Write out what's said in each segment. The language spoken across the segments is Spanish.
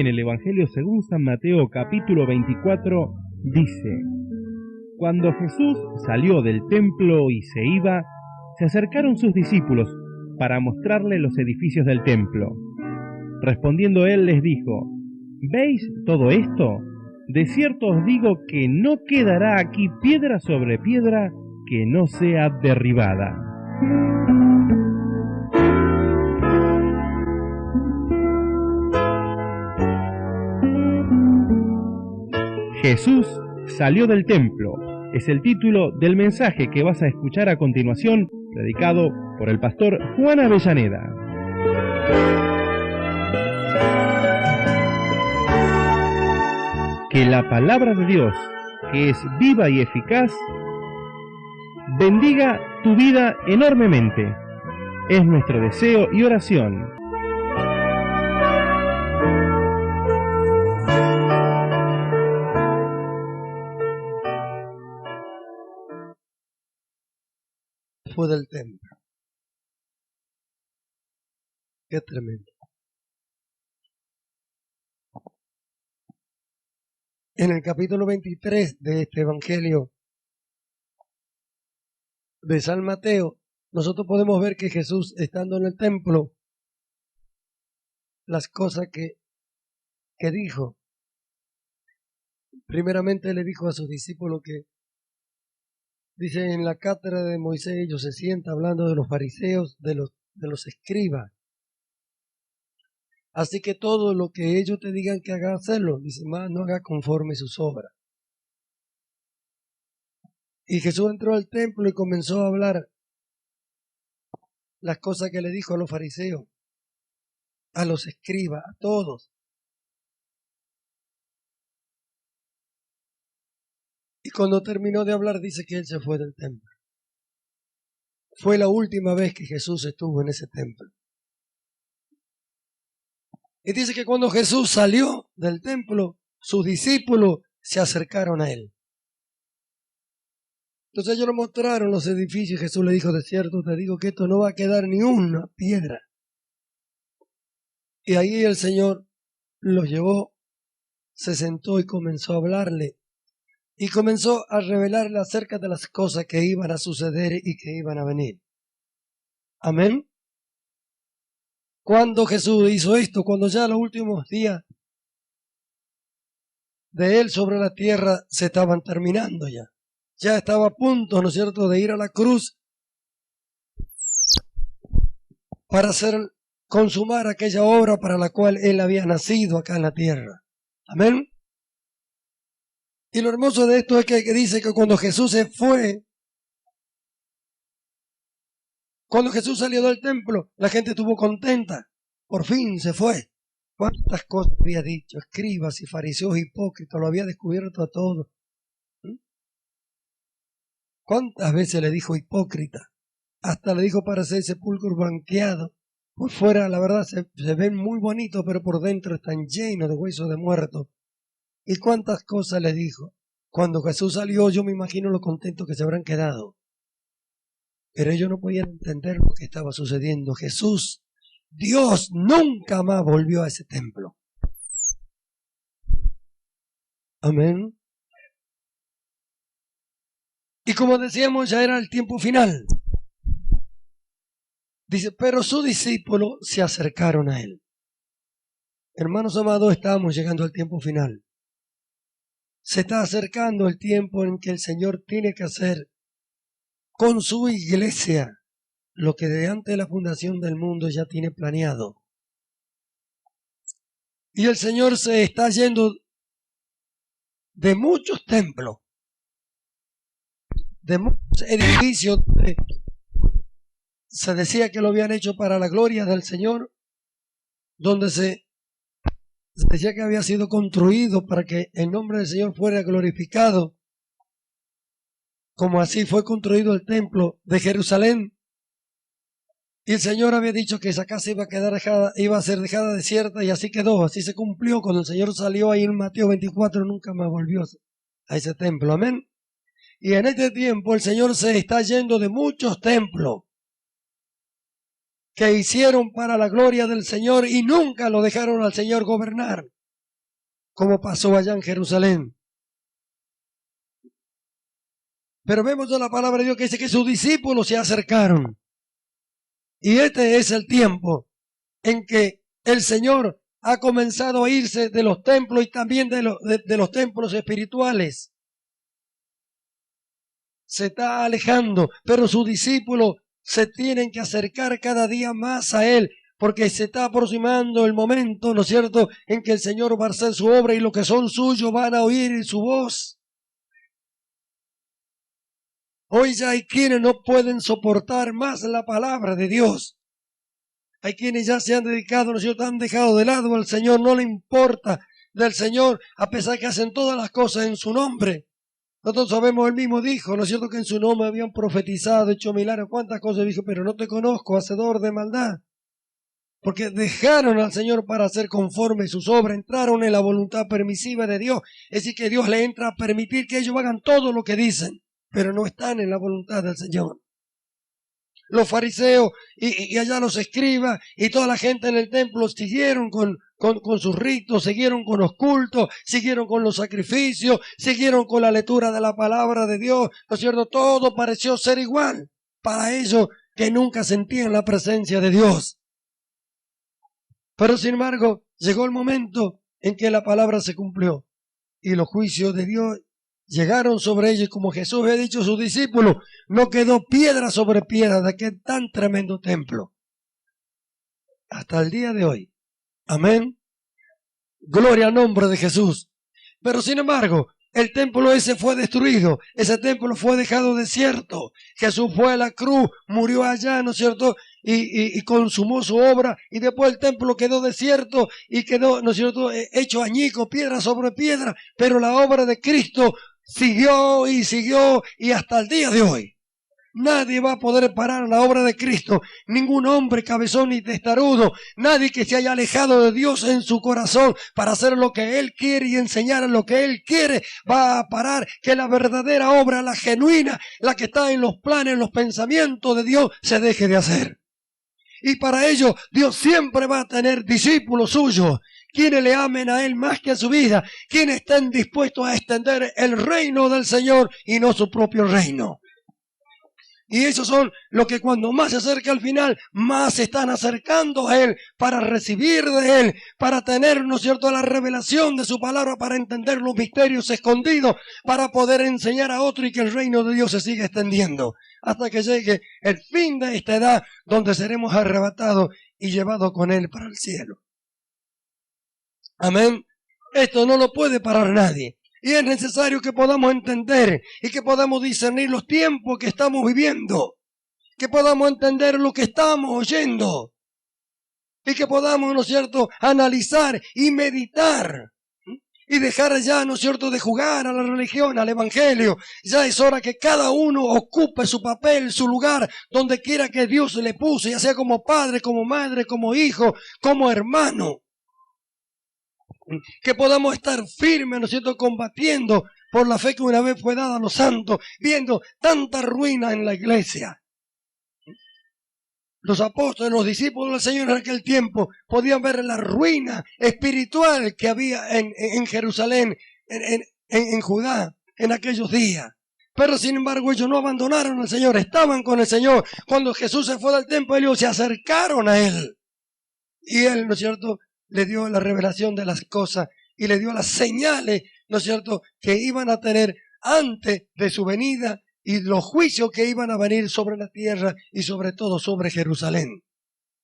en el Evangelio según San Mateo capítulo 24 dice: Cuando Jesús salió del templo y se iba, se acercaron sus discípulos para mostrarle los edificios del templo. Respondiendo él les dijo: ¿Veis todo esto? De cierto os digo que no quedará aquí piedra sobre piedra que no sea derribada. Jesús salió del templo es el título del mensaje que vas a escuchar a continuación, predicado por el pastor Juan Avellaneda. Que la palabra de Dios, que es viva y eficaz, bendiga tu vida enormemente. Es nuestro deseo y oración. Fue del templo. Qué tremendo. En el capítulo 23 de este Evangelio de San Mateo, nosotros podemos ver que Jesús, estando en el templo, las cosas que dijo. Primeramente le dijo a sus discípulos que, dice, en la cátedra de Moisés ellos se sientan hablando de los fariseos, de los escribas. Así que todo lo que ellos te digan que haga, hacerlo. Dice, más no haga conforme sus obras. Y Jesús entró al templo y comenzó a hablar las cosas que le dijo a los fariseos, a los escribas, a todos. Y cuando terminó de hablar, dice que él se fue del templo. Fue la última vez que Jesús estuvo en ese templo. Y dice que cuando Jesús salió del templo, sus discípulos se acercaron a él. Entonces ellos le mostraron los edificios y Jesús le dijo, de cierto te digo que esto no va a quedar ni una piedra. Y ahí el Señor los llevó, se sentó y comenzó a hablarle. Y comenzó a revelarle acerca de las cosas que iban a suceder y que iban a venir. Amén. Cuando Jesús hizo esto, cuando ya los últimos días de él sobre la tierra se estaban terminando ya. Ya estaba a punto, ¿no es cierto?, de ir a la cruz para consumar aquella obra para la cual él había nacido acá en la tierra. Amén. Y lo hermoso de esto es que dice que cuando Jesús se fue, cuando Jesús salió del templo, la gente estuvo contenta. Por fin se fue. ¿Cuántas cosas había dicho? Escribas y fariseos hipócritas, lo había descubierto a todos. ¿Cuántas veces le dijo hipócrita? Hasta le dijo para ser sepulcro blanqueado. Por fuera, la verdad, se ven muy bonitos, pero por dentro están llenos de huesos de muertos. ¿Y cuántas cosas le dijo? Cuando Jesús salió, yo me imagino lo contentos que se habrán quedado. Pero ellos no podían entender lo que estaba sucediendo. Jesús, Dios, nunca más volvió a ese templo. Amén. Y como decíamos, ya era el tiempo final. Dice, pero sus discípulos se acercaron a él. Hermanos amados, estamos llegando al tiempo final. Se está acercando el tiempo en que el Señor tiene que hacer con su iglesia lo que de antes de la fundación del mundo ya tiene planeado. Y el Señor se está yendo de muchos templos, de muchos edificios donde se decía que lo habían hecho para la gloria del Señor, donde se decía que había sido construido para que el nombre del Señor fuera glorificado, como así fue construido el templo de Jerusalén. Y el Señor había dicho que esa casa iba a quedar dejada, iba a ser dejada desierta, y así quedó, así se cumplió. Cuando el Señor salió ahí en Mateo 24, nunca más volvió a ese templo. Amén. Y en este tiempo el Señor se está yendo de muchos templos que hicieron para la gloria del Señor y nunca lo dejaron al Señor gobernar. como pasó allá en Jerusalén. Pero vemos en la palabra de Dios que dice que sus discípulos se acercaron. Y este es el tiempo en que el Señor ha comenzado a irse de los templos y también de los templos espirituales. Se está alejando, pero sus discípulos se tienen que acercar cada día más a Él, porque se está aproximando el momento, ¿no es cierto?, en que el Señor va a hacer su obra y los que son suyos van a oír su voz. Hoy ya hay quienes no pueden soportar más la palabra de Dios. Hay quienes ya se han dedicado, ¿no es cierto?, han dejado de lado al Señor, no le importa del Señor, a pesar que hacen todas las cosas en su nombre. Nosotros sabemos, él mismo dijo, ¿no es cierto?, que en su nombre habían profetizado, hecho milagros, cuántas cosas dijo, pero no te conozco, hacedor de maldad. Porque dejaron al Señor para hacer conforme sus obras, entraron en la voluntad permisiva de Dios. Es decir, que Dios le entra a permitir que ellos hagan todo lo que dicen, pero no están en la voluntad del Señor. Los fariseos y allá los escribas y toda la gente en el templo siguieron con sus ritos, siguieron con los cultos, siguieron con los sacrificios, siguieron con la lectura de la palabra de Dios, ¿no es cierto? Todo pareció ser igual para ellos que nunca sentían la presencia de Dios. Pero sin embargo, llegó el momento en que la palabra se cumplió y los juicios de Dios llegaron sobre ellos, como Jesús había dicho a sus discípulos, no quedó piedra sobre piedra de aquel tan tremendo templo. Hasta el día de hoy. Amén. Gloria al nombre de Jesús. Pero sin embargo, el templo ese fue destruido. Ese templo fue dejado desierto. Jesús fue a la cruz, murió allá, ¿no es cierto?, y consumó su obra. Y después el templo quedó desierto y quedó, ¿no es cierto?, hecho añico, piedra sobre piedra. Pero la obra de Cristo siguió y hasta el día de hoy. Nadie va a poder parar la obra de Cristo. Ningún hombre cabezón ni testarudo. Nadie que se haya alejado de Dios en su corazón para hacer lo que Él quiere y enseñar lo que Él quiere va a parar que la verdadera obra, la genuina, la que está en los planes, en los pensamientos de Dios, se deje de hacer. Y para ello Dios siempre va a tener discípulos suyos, quienes le amen a Él más que a su vida, quienes estén dispuestos a extender el reino del Señor y no su propio reino. Y esos son los que cuando más se acerca al final, más se están acercando a Él para recibir de Él, para tener, ¿no es cierto?, la revelación de su palabra, para entender los misterios escondidos, para poder enseñar a otro y que el reino de Dios se siga extendiendo, hasta que llegue el fin de esta edad, donde seremos arrebatados y llevados con Él para el cielo. Amén. Esto no lo puede parar nadie. Y es necesario que podamos entender y que podamos discernir los tiempos que estamos viviendo. Que podamos entender lo que estamos oyendo. Y que podamos, ¿no es cierto?, analizar y meditar. Y dejar ya, ¿no es cierto?, de jugar a la religión, al evangelio. Ya es hora que cada uno ocupe su papel, su lugar, donde quiera que Dios le puso, ya sea como padre, como madre, como hijo, como hermano. Que podamos estar firmes, ¿no es cierto?, combatiendo por la fe que una vez fue dada a los santos, viendo tanta ruina en la iglesia. Los apóstoles, los discípulos del Señor en aquel tiempo podían ver la ruina espiritual que había en Jerusalén, en Judá, en aquellos días. Pero sin embargo ellos no abandonaron al Señor, estaban con el Señor. Cuando Jesús se fue del templo, ellos se acercaron a Él. Y Él, ¿no es cierto?, le dio la revelación de las cosas y le dio las señales, ¿no es cierto?, que iban a tener antes de su venida y los juicios que iban a venir sobre la tierra y sobre todo sobre Jerusalén.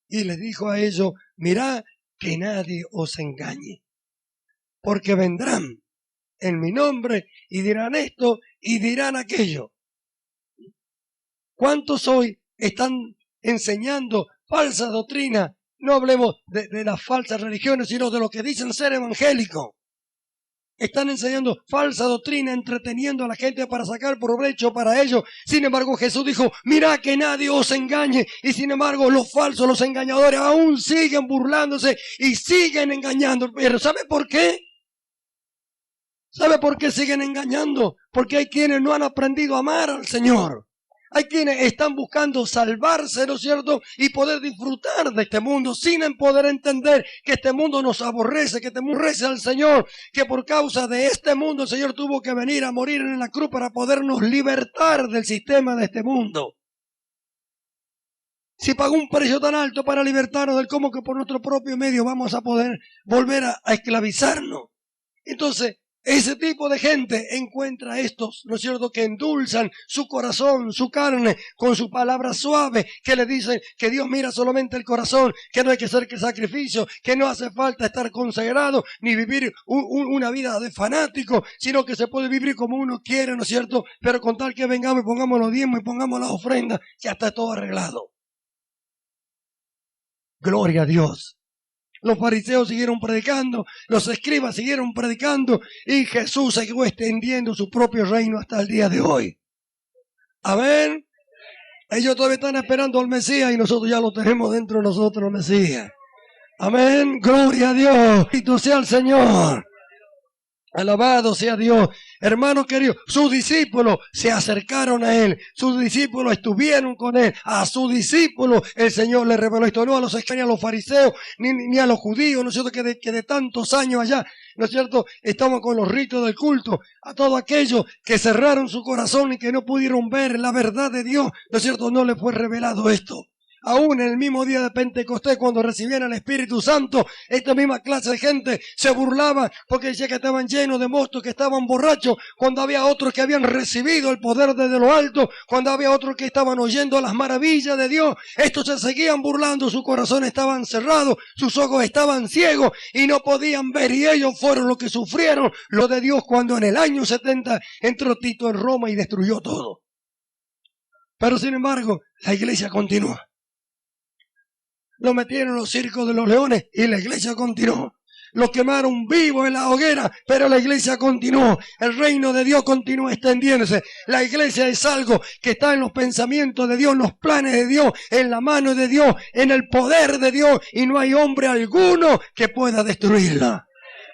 Y les dijo a ellos, mirad que nadie os engañe, porque vendrán en mi nombre y dirán esto y dirán aquello. ¿Cuántos hoy están enseñando falsa doctrina? No hablemos de las falsas religiones, sino de lo que dicen ser evangélicos. Están enseñando falsa doctrina, entreteniendo a la gente para sacar provecho para ellos. Sin embargo, Jesús dijo, mirad que nadie os engañe. Y sin embargo, los falsos, los engañadores aún siguen burlándose y siguen engañando. Pero ¿sabe por qué? ¿Sabe por qué siguen engañando? Porque hay quienes no han aprendido a amar al Señor. Hay quienes están buscando salvarse, ¿no es cierto? Y poder disfrutar de este mundo sin poder entender que este mundo nos aborrece, que este mundo aborrece al Señor, que por causa de este mundo el Señor tuvo que venir a morir en la cruz para podernos libertar del sistema de este mundo. Si pagó un precio tan alto para libertarnos del cómo que por nuestro propio medio vamos a poder volver a esclavizarnos. Entonces, ese tipo de gente encuentra estos, ¿no es cierto?, que endulzan su corazón, su carne, con su palabra suave, que le dicen que Dios mira solamente el corazón, que no hay que hacer que sacrificio, que no hace falta estar consagrado, ni vivir una vida de fanático, sino que se puede vivir como uno quiere, ¿no es cierto?, pero con tal que vengamos y pongamos los diezmos y pongamos las ofrendas, ya está todo arreglado. Gloria a Dios. Los fariseos siguieron predicando, los escribas siguieron predicando y Jesús siguió extendiendo su propio reino hasta el día de hoy. Amén. Ellos todavía están esperando al Mesías y nosotros ya lo tenemos dentro de nosotros, el Mesías. Amén. Gloria a Dios. Bendito sea el Señor. Alabado sea Dios. Hermano querido, sus discípulos se acercaron a Él. Sus discípulos estuvieron con Él. A sus discípulos el Señor le reveló esto. No a los extraños, a los fariseos, ni a los judíos, ¿no es cierto? Que de tantos años allá, ¿no es cierto? Estaban con los ritos del culto. A todos aquellos que cerraron su corazón y que no pudieron ver la verdad de Dios, ¿no es cierto? No les fue revelado esto. Aún en el mismo día de Pentecostés, cuando recibían el Espíritu Santo, esta misma clase de gente se burlaba porque decía que estaban llenos de mostos, que estaban borrachos, cuando había otros que habían recibido el poder desde lo alto, cuando había otros que estaban oyendo las maravillas de Dios. Estos se seguían burlando, su corazón estaban cerrados, sus ojos estaban ciegos y no podían ver, y ellos fueron los que sufrieron lo de Dios cuando en el año 70 entró Tito en Roma y destruyó todo. Pero sin embargo, la iglesia continúa. Lo metieron en los circos de los leones y la iglesia continuó. Lo quemaron vivo en la hoguera, pero la iglesia continuó. El reino de Dios continúa extendiéndose. La iglesia es algo que está en los pensamientos de Dios, en los planes de Dios, en la mano de Dios, en el poder de Dios, y no hay hombre alguno que pueda destruirla.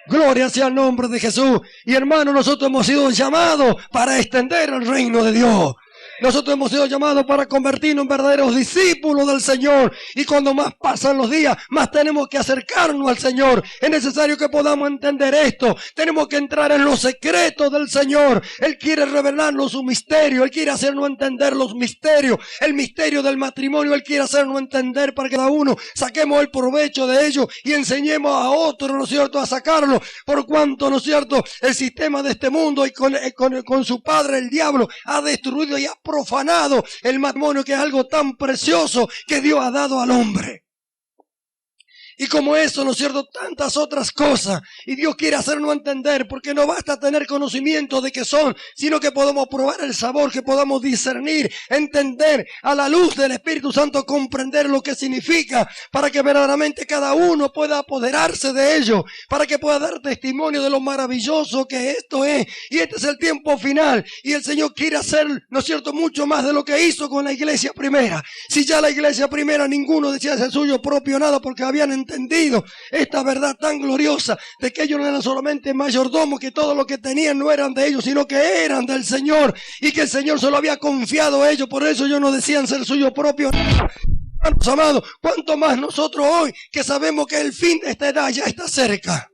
Gloria sea el nombre de Jesús. Y hermanos, nosotros hemos sido llamados para extender el reino de Dios. Nosotros hemos sido llamados para convertirnos en verdaderos discípulos del Señor. Y cuando más pasan los días, más tenemos que acercarnos al Señor. Es necesario que podamos entender esto. Tenemos que entrar en los secretos del Señor. Él quiere revelarnos su misterio. Él quiere hacernos entender los misterios. El misterio del matrimonio. Él quiere hacernos entender para que cada uno saquemos el provecho de ello y enseñemos a otros, ¿no es cierto?, a sacarlo. Por cuanto, ¿no es cierto?, el sistema de este mundo y con su padre, el diablo, ha destruido y ha profanado el matrimonio, que es algo tan precioso que Dios ha dado al hombre. Y como eso, ¿no es cierto?, tantas otras cosas. Y Dios quiere hacernos entender, porque no basta tener conocimiento de qué son, sino que podamos probar el sabor, que podamos discernir, entender a la luz del Espíritu Santo, comprender lo que significa, para que verdaderamente cada uno pueda apoderarse de ello, para que pueda dar testimonio de lo maravilloso que esto es. Y este es el tiempo final, y el Señor quiere hacer, ¿no es cierto?, mucho más de lo que hizo con la iglesia primera. Si ya la iglesia primera ninguno decía ser suyo propio nada, porque habían entendido esta verdad tan gloriosa de que ellos no eran solamente mayordomos, que todo lo que tenían no eran de ellos, sino que eran del Señor, y que el Señor se lo había confiado a ellos. Por eso ellos no decían ser suyo propio. Hermanos amados, cuánto más nosotros hoy, que sabemos que el fin de esta edad ya está cerca.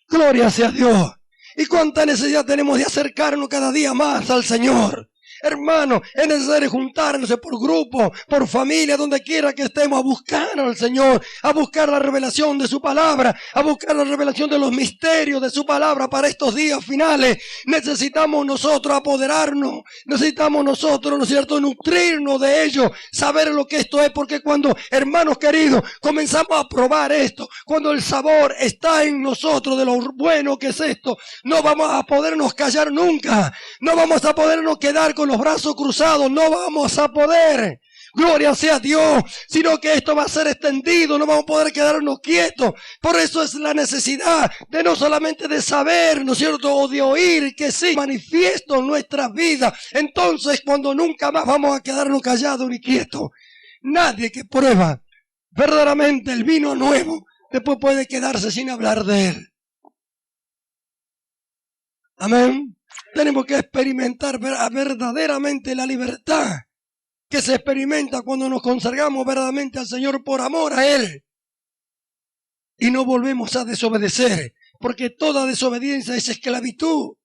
Gloria sea a Dios. Y cuánta necesidad tenemos de acercarnos cada día más al Señor. Hermano, es necesario juntarnos por grupo, por familia, donde quiera que estemos, a buscar al Señor, a buscar la revelación de su palabra, a buscar la revelación de los misterios de su palabra para estos días finales. Necesitamos nosotros apoderarnos, necesitamos nosotros, ¿no es cierto?, nutrirnos de ello, saber lo que esto es, porque cuando, hermanos queridos, comenzamos a probar esto, cuando el sabor está en nosotros de lo bueno que es esto, no vamos a podernos callar nunca, no vamos a podernos quedar con los brazos cruzados, no vamos a poder. Gloria sea a Dios, sino que esto va a ser extendido, no vamos a poder quedarnos quietos. Por eso es la necesidad de no solamente de saber, ¿no es cierto?, o de oír, que sí, manifiesto en nuestras vidas. Entonces, cuando nunca más vamos a quedarnos callados ni quietos. Nadie que prueba verdaderamente el vino nuevo, después puede quedarse sin hablar de él. Amén. Tenemos que experimentar verdaderamente la libertad que se experimenta cuando nos consagramos verdaderamente al Señor por amor a Él. Y no volvemos a desobedecer, porque toda desobediencia es esclavitud.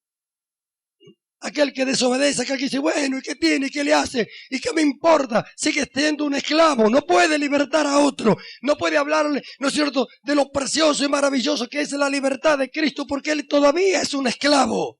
Aquel que desobedece, aquel que dice, bueno, ¿y qué tiene? ¿Qué le hace? ¿Y qué me importa? Sigue siendo un esclavo. No puede libertar a otro. No puede hablarle, ¿no es cierto?, de lo precioso y maravilloso que es la libertad de Cristo, porque Él todavía es un esclavo.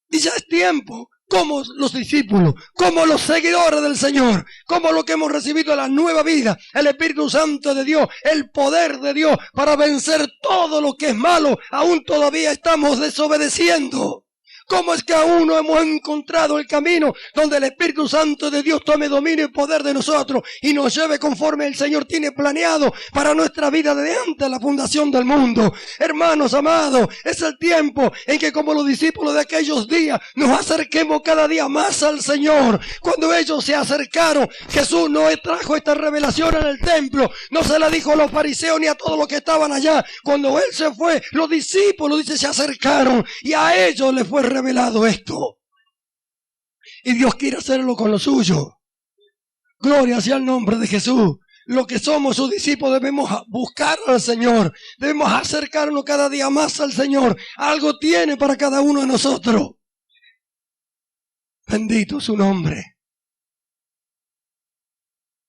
Y ya es tiempo, como los discípulos, como los seguidores del Señor, como lo que hemos recibido la nueva vida, el Espíritu Santo de Dios, el poder de Dios para vencer todo lo que es malo, aún todavía estamos desobedeciendo. ¿Cómo es que aún no hemos encontrado el camino donde el Espíritu Santo de Dios tome dominio y poder de nosotros y nos lleve conforme el Señor tiene planeado para nuestra vida desde antes de la fundación del mundo? Hermanos amados, es el tiempo en que, como los discípulos de aquellos días, nos acerquemos cada día más al Señor. Cuando ellos se acercaron, Jesús no trajo esta revelación en el templo, no se la dijo a los fariseos ni a todos los que estaban allá. Cuando Él se fue, los discípulos, dice, se acercaron y a ellos les fue revelado esto. Y Dios quiere hacerlo con lo suyo. Gloria sea el nombre de Jesús. Lo que somos sus discípulos debemos buscar al Señor. Debemos acercarnos cada día más al Señor. Algo tiene para cada uno de nosotros. Bendito su nombre.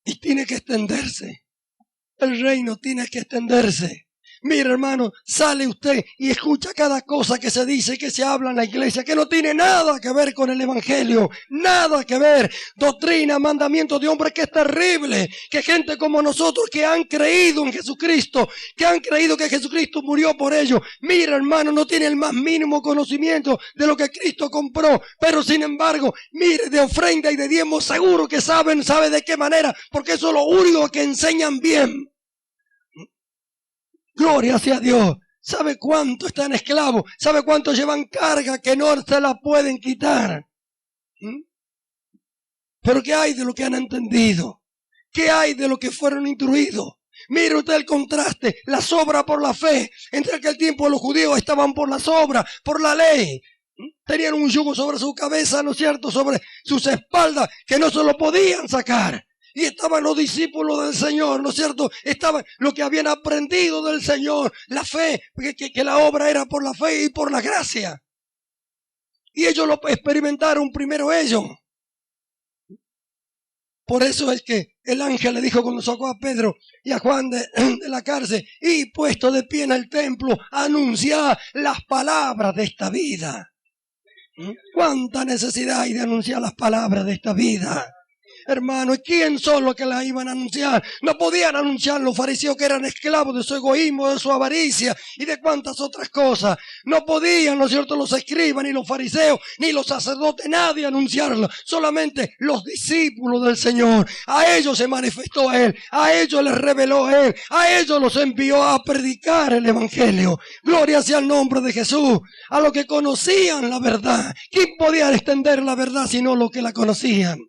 Y tiene que extenderse. El reino tiene que extenderse. Mira, hermano, sale usted y escucha cada cosa que se dice y que se habla en la iglesia, que no tiene nada que ver con el evangelio, nada que ver. Doctrina, mandamiento de hombres, que es terrible, que gente como nosotros que han creído en Jesucristo, que han creído que Jesucristo murió por ellos, mira, hermano, no tiene el más mínimo conocimiento de lo que Cristo compró, pero sin embargo, mire, de ofrenda y de diezmo seguro que sabe de qué manera, porque eso es lo único que enseñan bien. Gloria sea a Dios. ¿Sabe cuánto están esclavos? ¿Sabe cuánto llevan carga que no se la pueden quitar? Pero ¿qué hay de lo que han entendido? ¿Qué hay de lo que fueron instruidos? Mire usted el contraste, la obras por la fe. Entre aquel tiempo los judíos estaban por las obras, por la ley. Tenían un yugo sobre su cabeza, ¿no es cierto?, sobre sus espaldas, que no se lo podían sacar. Y estaban los discípulos del Señor, ¿no es cierto? Estaban lo que habían aprendido del Señor, la fe, que la obra era por la fe y por la gracia. Y ellos lo experimentaron primero ellos. Por eso es que el ángel le dijo cuando sacó a Pedro y a Juan de la cárcel, y puesto de pie en el templo, anunciar las palabras de esta vida. ¿Cuánta necesidad hay de anunciar las palabras de esta vida? Hermano, ¿y quién son los que las iban a anunciar? No podían anunciar los fariseos, que eran esclavos de su egoísmo, de su avaricia y de cuantas otras cosas. No podían, ¿no es cierto?, los escribas, ni los fariseos, ni los sacerdotes, nadie anunciarlo. Solamente los discípulos del Señor. A ellos se manifestó Él, a ellos les reveló Él, a ellos los envió a predicar el evangelio. Gloria sea el nombre de Jesús. A los que conocían la verdad. ¿Quién podía extender la verdad sino los que la conocían?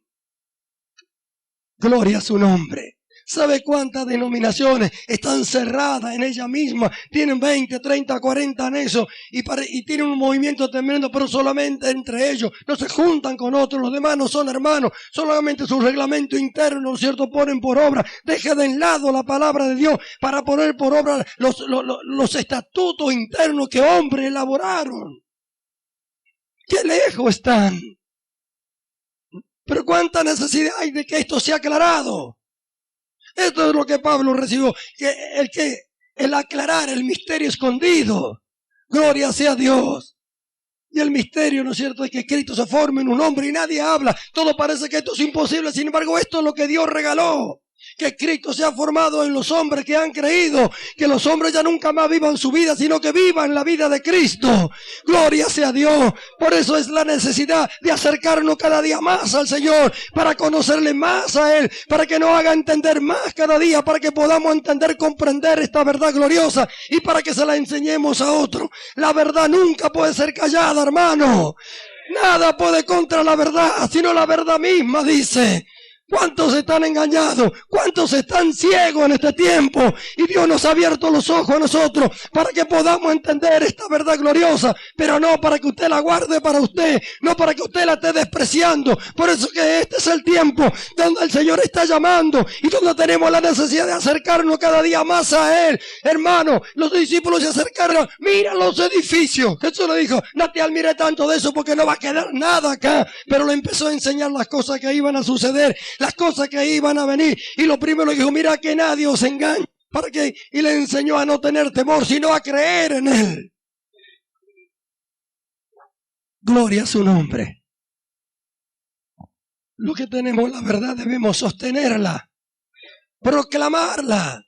Gloria a su nombre. ¿Sabe cuántas denominaciones están cerradas en ella misma? Tienen 20, 30, 40 anexos y tienen un movimiento tremendo, pero solamente entre ellos. No se juntan con otros, los demás no son hermanos. Solamente su reglamento interno, ¿no es cierto?, ponen por obra. Deja de lado la palabra de Dios para poner por obra los estatutos internos que hombres elaboraron. ¡Qué lejos están! Pero cuánta necesidad hay de que esto sea aclarado. Esto es lo que Pablo recibió, el aclarar el misterio escondido. Gloria sea a Dios. Y el misterio, ¿no es cierto?, es que Cristo se forme en un hombre y nadie habla. Todo parece que esto es imposible, sin embargo esto es lo que Dios regaló. Que Cristo se ha formado en los hombres que han creído, que los hombres ya nunca más vivan su vida, sino que vivan la vida de Cristo. Gloria sea a Dios. Por eso es la necesidad de acercarnos cada día más al Señor, para conocerle más a Él, para que nos haga entender más cada día, para que podamos entender, comprender esta verdad gloriosa y para que se la enseñemos a otros. La verdad nunca puede ser callada, hermano. Nada puede contra la verdad, sino la verdad misma, dice. ¿Cuántos están engañados? ¿Cuántos están ciegos en este tiempo? Y Dios nos ha abierto los ojos a nosotros para que podamos entender esta verdad gloriosa, pero no para que usted la guarde para usted, no para que usted la esté despreciando. Por eso que este es el tiempo donde el Señor está llamando y donde tenemos la necesidad de acercarnos cada día más a Él. Hermano, los discípulos se acercaron, mira los edificios. Jesús le dijo, no te admire tanto de eso porque no va a quedar nada acá. Pero le empezó a enseñar las cosas que iban a suceder, las cosas que iban a venir. Y lo primero dijo, mira que nadie os engañe. ¿Para qué? Y le enseñó a no tener temor, sino a creer en Él. Gloria a su nombre. Lo que tenemos la verdad debemos sostenerla, proclamarla,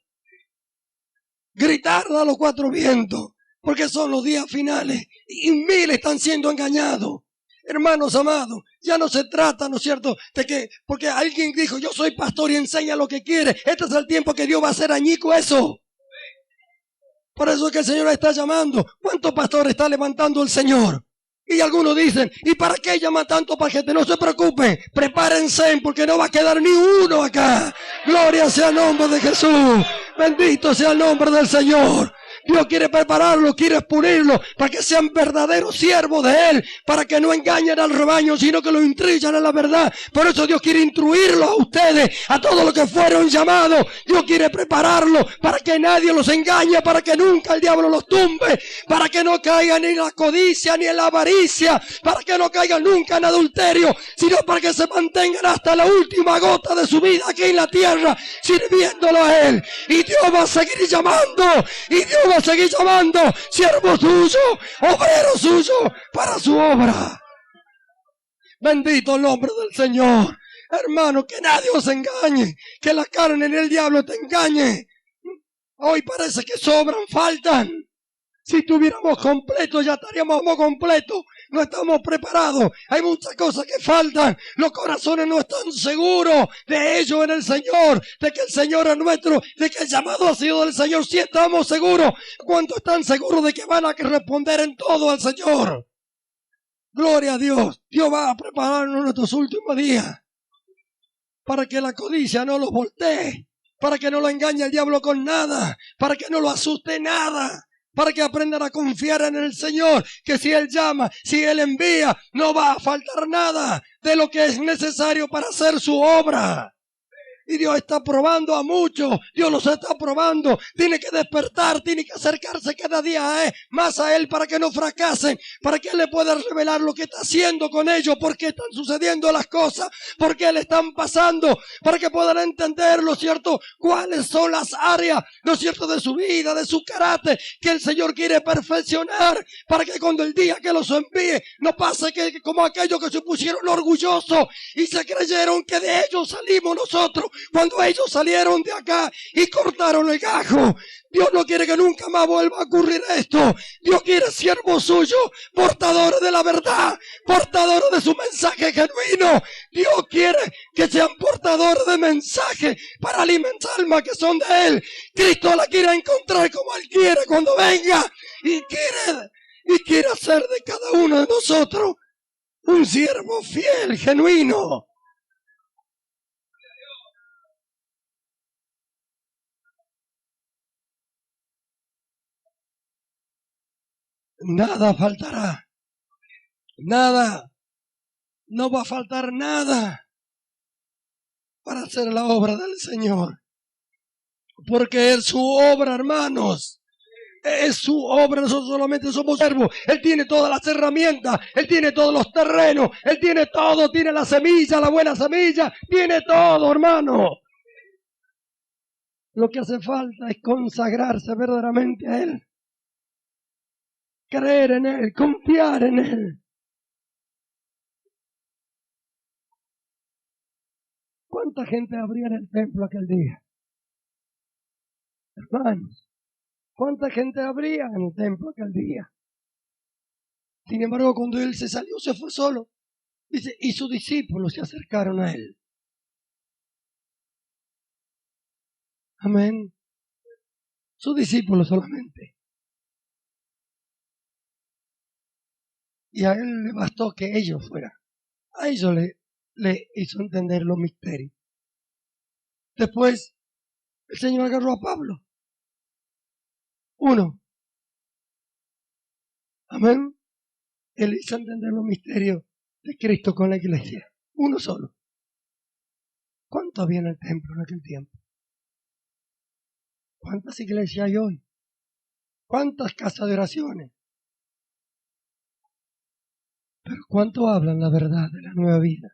gritarla a los cuatro vientos, porque son los días finales y miles están siendo engañados. Hermanos amados, ya no se trata, ¿no es cierto?, de que, porque alguien dijo, yo soy pastor y enseña lo que quiere. Este es el tiempo que Dios va a hacer añico eso. Por eso es que el Señor está llamando. ¿Cuántos pastores está levantando el Señor? Y algunos dicen, ¿y para qué llama tanto para gente? No se preocupen, prepárense porque no va a quedar ni uno acá. Gloria sea el nombre de Jesús. Bendito sea el nombre del Señor. Dios quiere prepararlo, quiere pulirlo para que sean verdaderos siervos de Él, para que no engañen al rebaño, sino que lo instruyan en la verdad. Por eso Dios quiere instruirlos a ustedes, a todos los que fueron llamados. Dios quiere prepararlos para que nadie los engañe, para que nunca el diablo los tumbe, para que no caigan ni en la codicia ni en la avaricia, para que no caigan nunca en adulterio, sino para que se mantengan hasta la última gota de su vida aquí en la tierra, sirviéndolo a Él. Y Dios va a seguir llamando, y Dios va a seguir llamando siervo suyo, obrero suyo para su obra. Bendito el nombre del Señor. Hermano, que nadie os engañe, que la carne ni el diablo te engañe. Hoy parece que sobran, faltan. Si tuviéramos completo, ya estaríamos completos. No estamos preparados. Hay muchas cosas que faltan. Los corazones no están seguros de ello en el Señor, de que el Señor es nuestro, de que el llamado ha sido del Señor. Sí estamos seguros. ¿Cuántos están seguros de que van a responder en todo al Señor? Gloria a Dios. Dios va a prepararnos nuestros últimos días para que la codicia no los voltee, para que no lo engañe el diablo con nada, para que no lo asuste nada, para que aprendan a confiar en el Señor, que si Él llama, si Él envía, no va a faltar nada de lo que es necesario para hacer su obra. Y Dios está probando a muchos, Dios los está probando, tiene que despertar, tiene que acercarse cada día más a Él para que no fracasen, para que Él le pueda revelar lo que está haciendo con ellos, por qué están sucediendo las cosas, por qué le están pasando, para que puedan entender, ¿no es cierto?, cuáles son las áreas, ¿no es cierto?, de su vida, de su carácter, que el Señor quiere perfeccionar, para que cuando el día que los envíe, no pase que como aquellos que se pusieron orgullosos y se creyeron que de ellos salimos nosotros, cuando ellos salieron de acá y cortaron el gajo. Dios no quiere que nunca más vuelva a ocurrir esto. Dios quiere siervos suyos, portadores de la verdad, portadores de su mensaje genuino. Dios quiere que sean portadores de mensaje para alimentar almas que son de Él. Cristo la quiere encontrar como Él quiere cuando venga y quiere hacer de cada uno de nosotros un siervo fiel, genuino. Nada faltará. Nada. No va a faltar nada para hacer la obra del Señor. Porque es su obra, hermanos. Es su obra, nosotros solamente somos siervos. Él tiene todas las herramientas, Él tiene todos los terrenos, Él tiene todo, tiene la semilla, la buena semilla, tiene todo, hermano. Lo que hace falta es consagrarse verdaderamente a Él. Creer en Él, confiar en Él. ¿Cuánta gente habría en el templo aquel día? Hermanos, ¿cuánta gente habría en el templo aquel día? Sin embargo, cuando Él se salió, se fue solo. Dice, y sus discípulos se acercaron a Él. Amén. Sus discípulos solamente. Y a Él le bastó que ellos fueran. A ellos le hizo entender los misterios. Después, el Señor agarró a Pablo. Uno. Amén. Él hizo entender los misterios de Cristo con la iglesia. Uno solo. ¿Cuánto había en el templo en aquel tiempo? ¿Cuántas iglesias hay hoy? ¿Cuántas casas de oraciones? Pero ¿cuánto hablan la verdad de la nueva vida?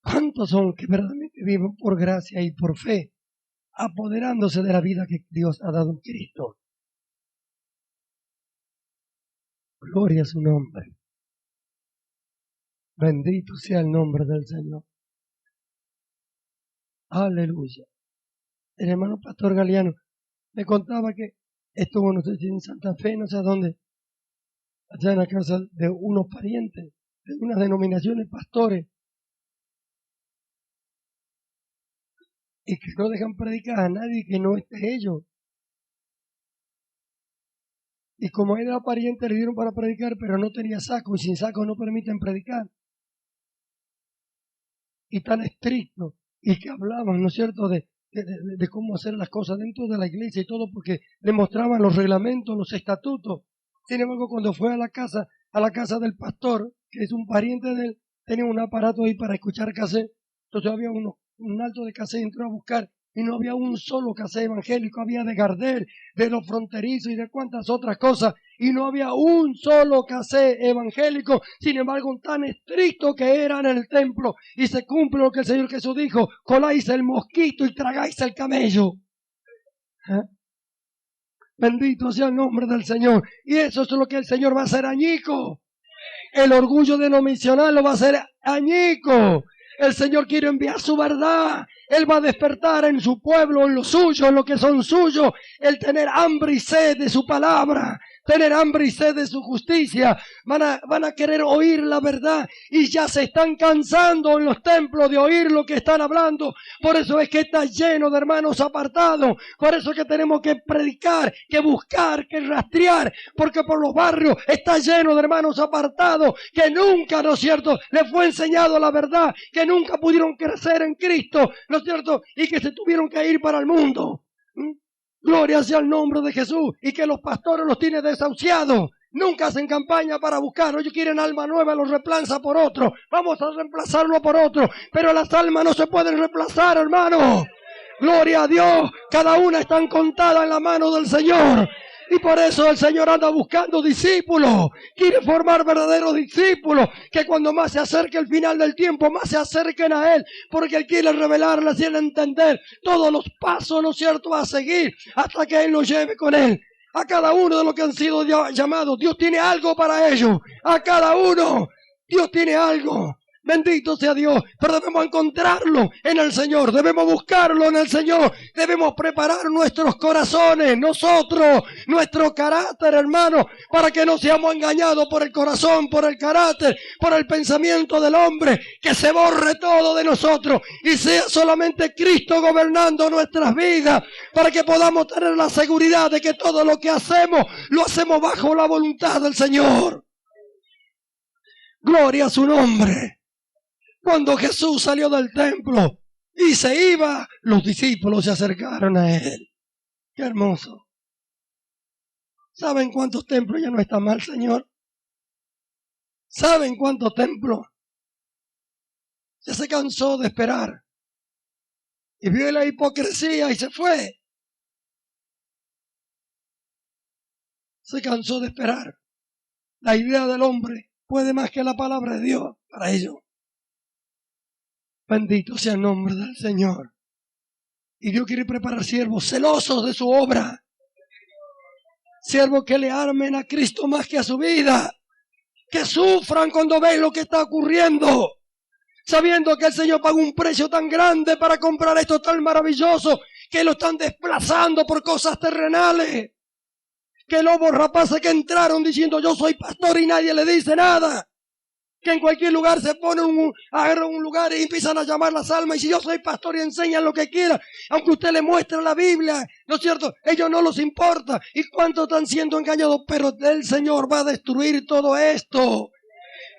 ¿Cuántos son que verdaderamente viven por gracia y por fe, apoderándose de la vida que Dios ha dado en Cristo? Gloria a su nombre. Bendito sea el nombre del Señor. Aleluya. El hermano Pastor Galeano me contaba que estuvo, no sé si en Santa Fe, no sé a dónde, allá en la casa de unos parientes, de unas denominaciones pastores, y que no dejan predicar a nadie que no esté ellos. Y como él era pariente, le dieron para predicar, pero no tenía saco, y sin saco no permiten predicar. Y tan estricto, y que hablaban, ¿no es cierto?, de cómo hacer las cosas dentro de la iglesia y todo, porque le mostraban los reglamentos, los estatutos. Sin embargo, cuando fue a la casa del pastor, que es un pariente de él, tenía un aparato ahí para escuchar cassette. Entonces había un alto de cassette, entró a buscar, y no había un solo cassette evangélico. Había de Gardel, de los fronterizos y de cuantas otras cosas, y no había un solo cassette evangélico. Sin embargo, tan estricto que era en el templo, y se cumple lo que el Señor Jesús dijo: coláis el mosquito y tragáis el camello. Bendito sea el nombre del Señor. Y eso es lo que el Señor va a hacer añico. El orgullo denominacional lo va a hacer añico. El Señor quiere enviar su verdad. Él va a despertar en su pueblo, en lo suyo, en lo que son suyos, el tener hambre y sed de su palabra, tener hambre y sed de su justicia. Van a querer oír la verdad, y ya se están cansando en los templos de oír lo que están hablando. Por eso es que está lleno de hermanos apartados. Por eso es que tenemos que predicar, que buscar, que rastrear, porque por los barrios está lleno de hermanos apartados que nunca, ¿no es cierto?, les fue enseñado la verdad, que nunca pudieron crecer en Cristo, ¿no es cierto?, y que se tuvieron que ir para el mundo. Gloria sea el nombre de Jesús. Y que los pastores los tienen desahuciados. Nunca hacen campaña para buscarlo. Ellos quieren alma nueva, los reemplaza por otro. Vamos a reemplazarlo por otro. Pero las almas no se pueden reemplazar, hermano. Gloria a Dios. Cada una está contada en la mano del Señor. Y por eso el Señor anda buscando discípulos. Quiere formar verdaderos discípulos, que cuando más se acerque el final del tiempo, más se acerquen a Él, porque Él quiere revelarles, quiere entender todos los pasos, ¿no es cierto?, a seguir, hasta que Él los lleve con Él. A cada uno de los que han sido llamados, Dios tiene algo para ellos. A cada uno, Dios tiene algo. Bendito sea Dios, pero debemos encontrarlo en el Señor, debemos buscarlo en el Señor, debemos preparar nuestros corazones, nosotros, nuestro carácter, hermano, para que no seamos engañados por el corazón, por el carácter, por el pensamiento del hombre, que se borre todo de nosotros y sea solamente Cristo gobernando nuestras vidas, para que podamos tener la seguridad de que todo lo que hacemos, lo hacemos bajo la voluntad del Señor. Gloria a su nombre. Cuando Jesús salió del templo y se iba, los discípulos se acercaron a Él. ¡Qué hermoso! ¿Saben cuántos templos ya no están mal, Señor? ¿Saben cuántos templos? Ya se cansó de esperar. Y vio la hipocresía y se fue. Se cansó de esperar. La idea del hombre puede más que la palabra de Dios para ellos. Bendito sea el nombre del Señor. Y Dios quiere preparar siervos celosos de su obra. Siervos que le armen a Cristo más que a su vida. Que sufran cuando ven lo que está ocurriendo. Sabiendo que el Señor pagó un precio tan grande para comprar esto tan maravilloso, que lo están desplazando por cosas terrenales. Que lobos rapaces que entraron diciendo: yo soy pastor, y nadie le dice nada. Que en cualquier lugar se ponen, agarran un lugar y empiezan a llamar las almas, y si yo soy pastor, y enseñan lo que quieran, aunque usted le muestre la Biblia, ¿no es cierto?, ellos no les importa. ¿Y cuántos están siendo engañados? Pero el Señor va a destruir todo esto.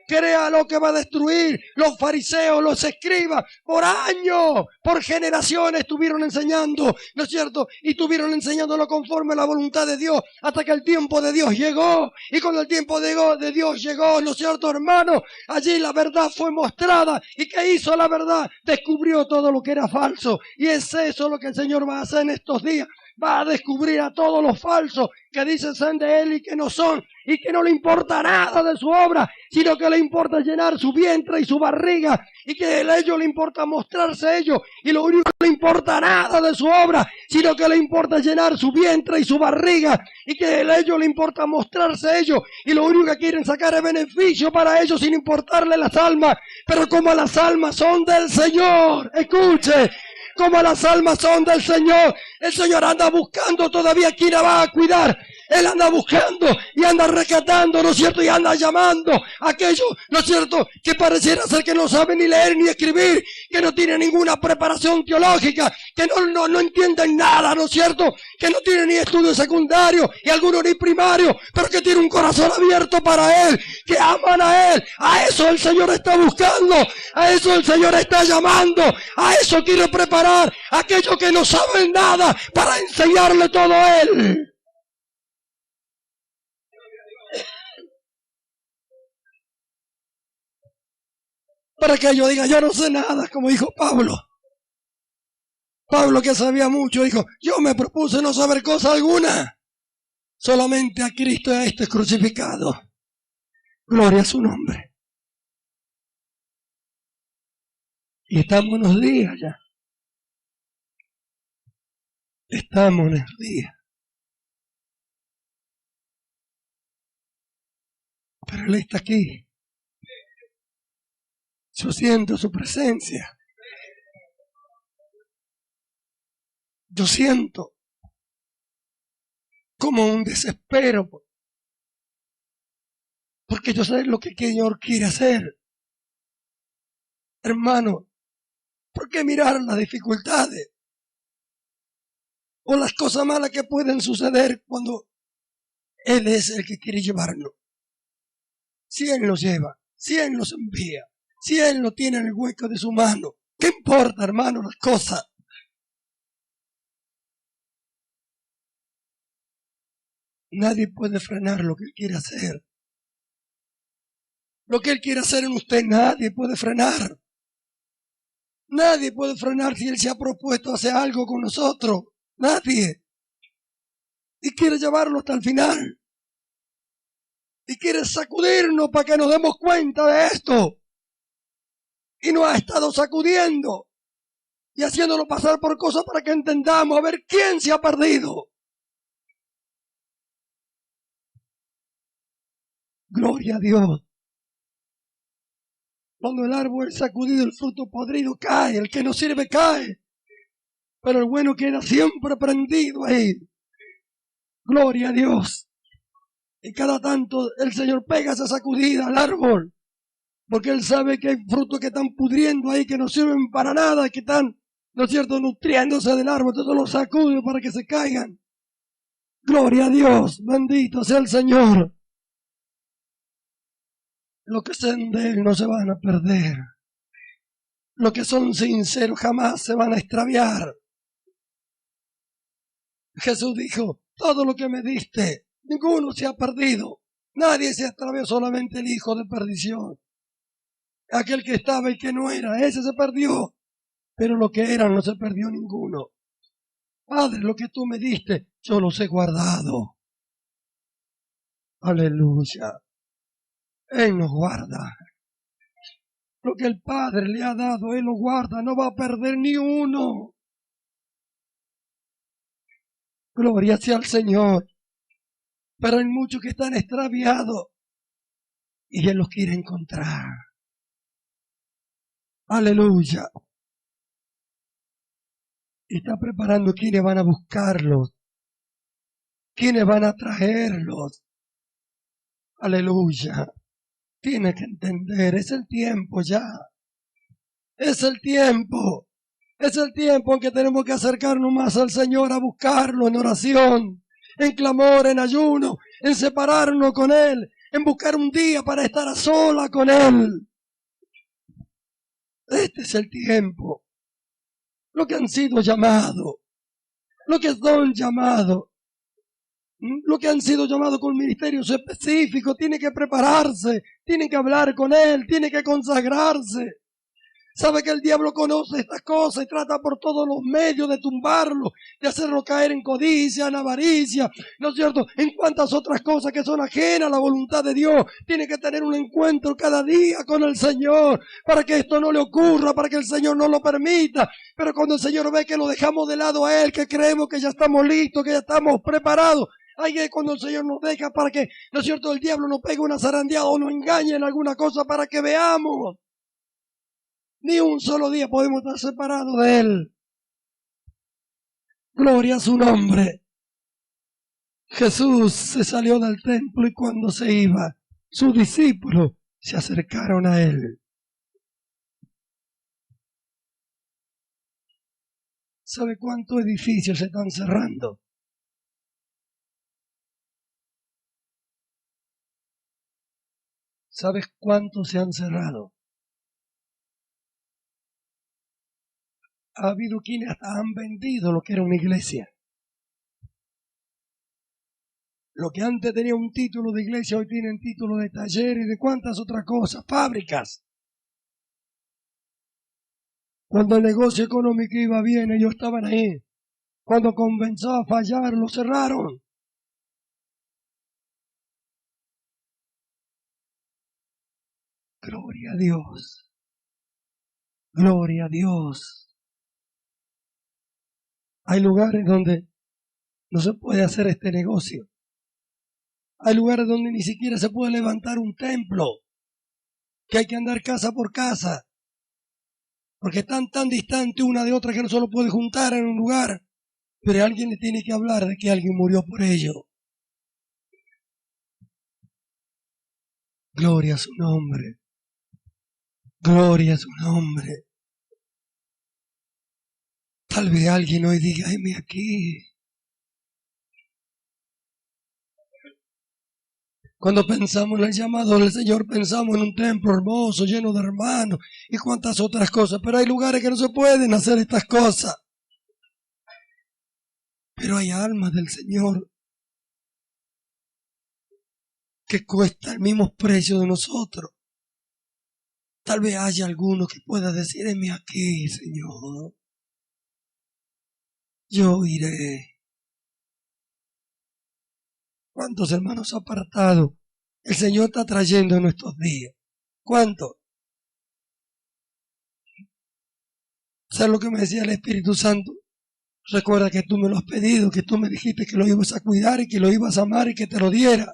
crea lo que va a destruir. Los fariseos, los escribas, por años, por generaciones estuvieron enseñando, ¿no es cierto? Y estuvieron enseñándolo conforme a la voluntad de Dios, hasta que el tiempo de Dios llegó. Y cuando el tiempo de Dios llegó, ¿no es cierto, hermano? Allí la verdad fue mostrada. ¿Y qué hizo la verdad? Descubrió todo lo que era falso. Y es eso lo que el Señor va a hacer en estos días. Va a descubrir a todos los falsos que dicen ser de Él y que no son, y que no le importa nada de su obra, sino que le importa llenar su vientre y su barriga, y que a ellos le importa mostrarse ellos, y lo único que le importa nada de su obra, sino que le importa llenar su vientre y su barriga, y que a ellos le importa mostrarse ellos, y lo único que quieren sacar es beneficio para ellos sin importarle las almas. Pero como las almas son del Señor, escuche, como las almas son del Señor, el Señor anda buscando todavía quién la va a cuidar. Él anda buscando y anda rescatando, ¿no es cierto? Y anda llamando a aquellos, ¿no es cierto?, que pareciera ser que no saben ni leer ni escribir, que no tienen ninguna preparación teológica, que no entienden nada, ¿no es cierto?, que no tienen ni estudios secundarios y algunos ni primarios, pero que tienen un corazón abierto para Él, que aman a Él. A eso el Señor está buscando, a eso el Señor está llamando, a eso quiere preparar a aquellos que no saben nada para enseñarle todo a Él. Para que yo diga, yo no sé nada, como dijo Pablo. Pablo, que sabía mucho, dijo, yo me propuse no saber cosa alguna, solamente a Cristo y a este crucificado. Gloria a su nombre. Y estamos en los días ya. Estamos en los días. Pero Él está aquí. Yo siento su presencia. Yo siento como un desespero. Porque yo sé lo que el Señor quiere hacer. Hermano, ¿por qué mirar las dificultades? O las cosas malas que pueden suceder cuando Él es el que quiere llevarnos. Si Él nos lleva, si Él nos envía, si Él lo tiene en el hueco de su mano, ¿qué importa, hermano, las cosas? Nadie puede frenar lo que Él quiere hacer. Lo que Él quiere hacer en usted, nadie puede frenar. Nadie puede frenar si Él se ha propuesto hacer algo con nosotros. Nadie. Y quiere llevarlo hasta el final. Y quiere sacudirnos para que nos demos cuenta de esto. Y nos ha estado sacudiendo y haciéndolo pasar por cosas para que entendamos a ver quién se ha perdido. Gloria a Dios. Cuando el árbol es sacudido, el fruto podrido cae, el que no sirve cae, pero el bueno queda siempre prendido ahí. Gloria a Dios. Y cada tanto el Señor pega esa sacudida al árbol, porque Él sabe que hay frutos que están pudriendo ahí, que no sirven para nada, que están, ¿no es cierto?, nutriéndose del árbol. Entonces los sacude para que se caigan. Gloria a Dios, bendito sea el Señor. Los que son de Él no se van a perder. Los que son sinceros jamás se van a extraviar. Jesús dijo, todo lo que me diste, ninguno se ha perdido. Nadie se extravió, solamente el hijo de perdición. Aquel que estaba y que no era, ese se perdió. Pero lo que era no se perdió ninguno. Padre, lo que tú me diste, yo los he guardado. Aleluya. Él nos guarda. Lo que el Padre le ha dado, Él lo guarda. No va a perder ni uno. Gloria sea al Señor. Pero hay muchos que están extraviados y Él los quiere encontrar. Aleluya. Y está preparando quienes van a buscarlos, quienes van a traerlos. Aleluya. Tiene que entender, es el tiempo ya. Es el tiempo. Es el tiempo en que tenemos que acercarnos más al Señor, a buscarlo en oración, en clamor, en ayuno, en separarnos con Él, en buscar un día para estar a sola con Él. Este es el tiempo. Los que han sido llamados, los que son llamados, los que han sido llamados con ministerios específicos, tienen que prepararse, tienen que hablar con Él, tienen que consagrarse. Sabe que el diablo conoce estas cosas y trata por todos los medios de tumbarlo, de hacerlo caer en codicia, en avaricia, ¿no es cierto? En cuantas otras cosas que son ajenas a la voluntad de Dios. Tiene que tener un encuentro cada día con el Señor para que esto no le ocurra, para que el Señor no lo permita. Pero cuando el Señor ve que lo dejamos de lado a Él, que creemos que ya estamos listos, que ya estamos preparados, ahí es cuando el Señor nos deja para que, ¿no es cierto?, el diablo nos pegue una zarandeada o nos engañe en alguna cosa para que veamos. Ni un solo día podemos estar separados de Él. Gloria a su nombre. Jesús se salió del templo y cuando se iba, sus discípulos se acercaron a Él. ¿Sabe cuántos edificios se están cerrando? ¿Sabes cuántos se han cerrado? Ha habido quienes hasta han vendido lo que era una iglesia. Lo que antes tenía un título de iglesia, hoy tienen título de taller y de cuántas otras cosas, fábricas. Cuando el negocio económico iba bien, ellos estaban ahí. Cuando comenzó a fallar, lo cerraron. Gloria a Dios. Gloria a Dios. Hay lugares donde no se puede hacer este negocio. Hay lugares donde ni siquiera se puede levantar un templo, que hay que andar casa por casa, porque están tan distantes una de otra que no se lo puede juntar en un lugar, pero alguien le tiene que hablar de que alguien murió por ello. Gloria a su nombre. Gloria a su nombre. Tal vez alguien hoy diga, heme aquí. Cuando pensamos en el llamado del Señor, pensamos en un templo hermoso, lleno de hermanos y cuantas otras cosas. Pero hay lugares que no se pueden hacer estas cosas. Pero hay almas del Señor que cuesta el mismo precio de nosotros. Tal vez haya alguno que pueda decir, heme aquí, Señor. Yo iré. ¿Cuántos hermanos apartados el Señor está trayendo en nuestros días? ¿Cuántos? ¿Sabes lo que me decía el Espíritu Santo? Recuerda que tú me lo has pedido, que tú me dijiste que lo ibas a cuidar y que lo ibas a amar y que te lo diera.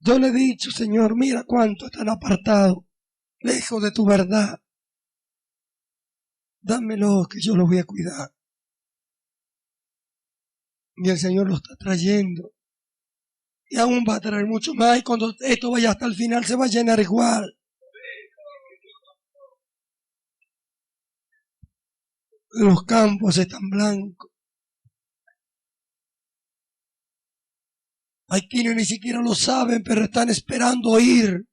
Yo le he dicho, Señor, mira cuánto están apartados, lejos de tu verdad. Dámelo, que yo lo voy a cuidar. Y el Señor lo está trayendo. Y aún va a traer mucho más. Y cuando esto vaya hasta el final, se va a llenar igual. Los campos están blancos. Hay quienes ni siquiera lo saben, pero están esperando oír.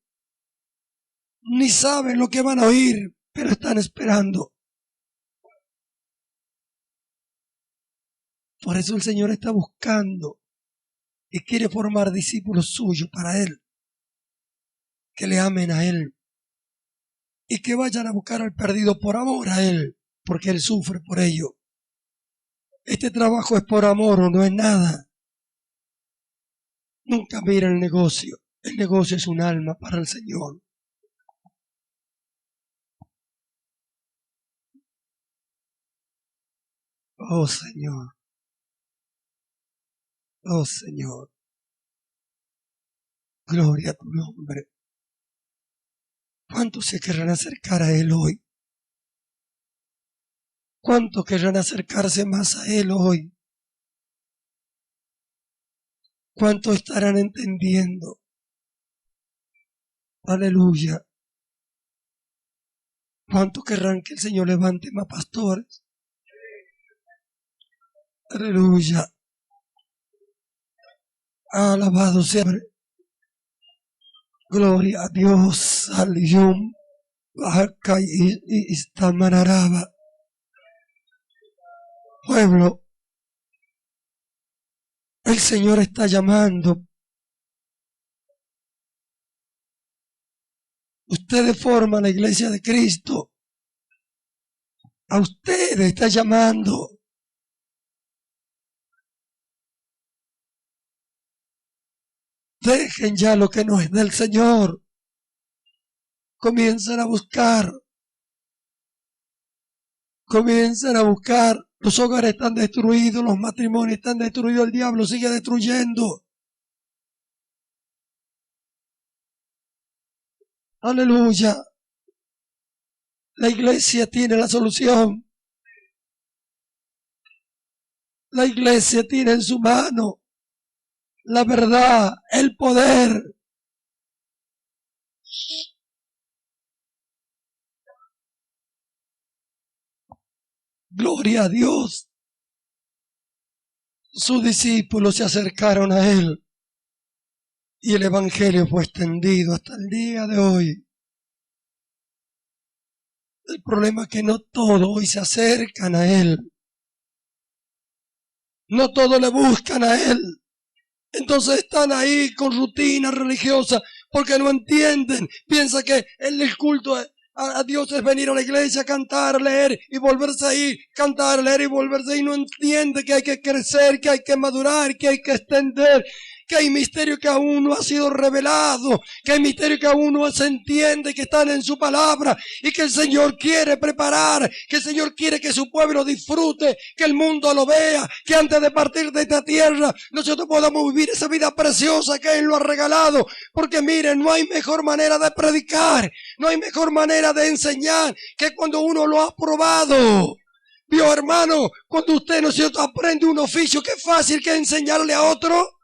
Ni saben lo que van a oír, pero están esperando. Por eso el Señor está buscando y quiere formar discípulos suyos para Él. Que le amen a Él. Y que vayan a buscar al perdido por amor a Él, porque Él sufre por ello. Este trabajo es por amor o no es nada. Nunca mira el negocio. El negocio es un alma para el Señor. Oh Señor. Oh Señor. Gloria a tu nombre. ¿Cuántos se querrán acercar a Él hoy? ¿Cuántos querrán acercarse más a Él hoy? ¿Cuántos estarán entendiendo? Aleluya. ¿Cuántos querrán que el Señor levante más pastores? Aleluya. Alabado sea. Gloria a Dios. Aliyum. Bajakai y Istamanaraba. Pueblo, el Señor está llamando. Ustedes forman la iglesia de Cristo. A ustedes está llamando. Dejen ya lo que no es del Señor. Comiencen a buscar. Comiencen a buscar. Los hogares están destruidos, los matrimonios están destruidos, el diablo sigue destruyendo. Aleluya. La iglesia tiene la solución. La iglesia tiene en su mano la verdad, el poder. Gloria a Dios. Sus discípulos se acercaron a Él y el evangelio fue extendido hasta el día de hoy. El problema es que no todos hoy se acercan a Él. No todos le buscan a Él. Entonces están ahí con rutina religiosa porque no entienden. Piensan que el culto a Dios es venir a la iglesia, cantar, leer y volverse ahí, cantar, leer y volverse ahí. No entiende que hay que crecer, que hay que madurar, que hay que extender, que hay misterio que aún no ha sido revelado, que hay misterio que aún no se entiende, que están en su palabra y que el Señor quiere preparar, que el Señor quiere que su pueblo disfrute, que el mundo lo vea, que antes de partir de esta tierra nosotros podamos vivir esa vida preciosa que Él nos ha regalado, porque miren, no hay mejor manera de predicar, no hay mejor manera de enseñar que cuando uno lo ha probado. Vio, hermano, cuando usted, ¿no es cierto?, aprende un oficio, qué fácil que es enseñarle a otro.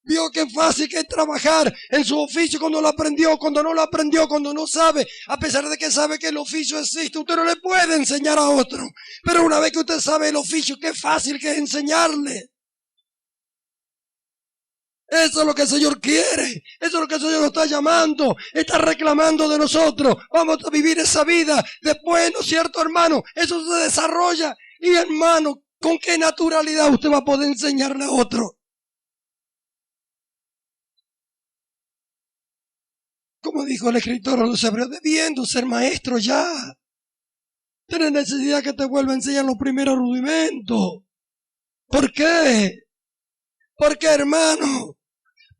Vio qué fácil que es trabajar en su oficio cuando lo aprendió, cuando no lo aprendió, cuando no sabe, a pesar de que sabe que el oficio existe, usted no le puede enseñar a otro. Pero una vez que usted sabe el oficio, qué fácil que es enseñarle. Eso es lo que el Señor quiere, eso es lo que el Señor nos está llamando, está reclamando de nosotros. Vamos a vivir esa vida. Después, ¿no es cierto, hermano? Eso se desarrolla. Y hermano, ¿con qué naturalidad usted va a poder enseñarle a otro? Como dijo el escritor a los hebreos, debiendo ser maestro ya. Tienes necesidad que te vuelva a enseñar los primeros rudimentos. ¿Por qué? ¿Por qué, hermano?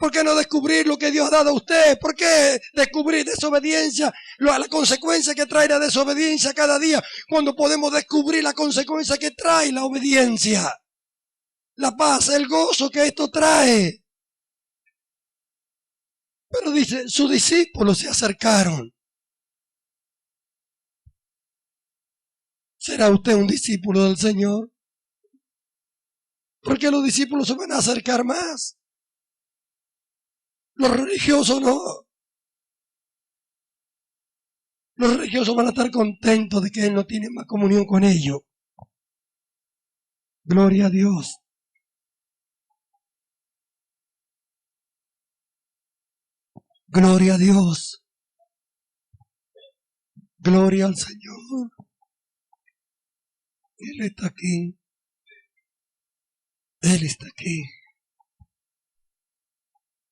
¿Por qué no descubrir lo que Dios ha dado a usted? ¿Por qué descubrir desobediencia? La consecuencia que trae la desobediencia cada día, cuando podemos descubrir la consecuencia que trae la obediencia. La paz, el gozo que esto trae. Pero dice, sus discípulos se acercaron. ¿Será usted un discípulo del Señor? Porque los discípulos se van a acercar más. Los religiosos no. Los religiosos van a estar contentos de que Él no tiene más comunión con ellos. Gloria a Dios. Gloria a Dios. Gloria al Señor. Él está aquí. Él está aquí.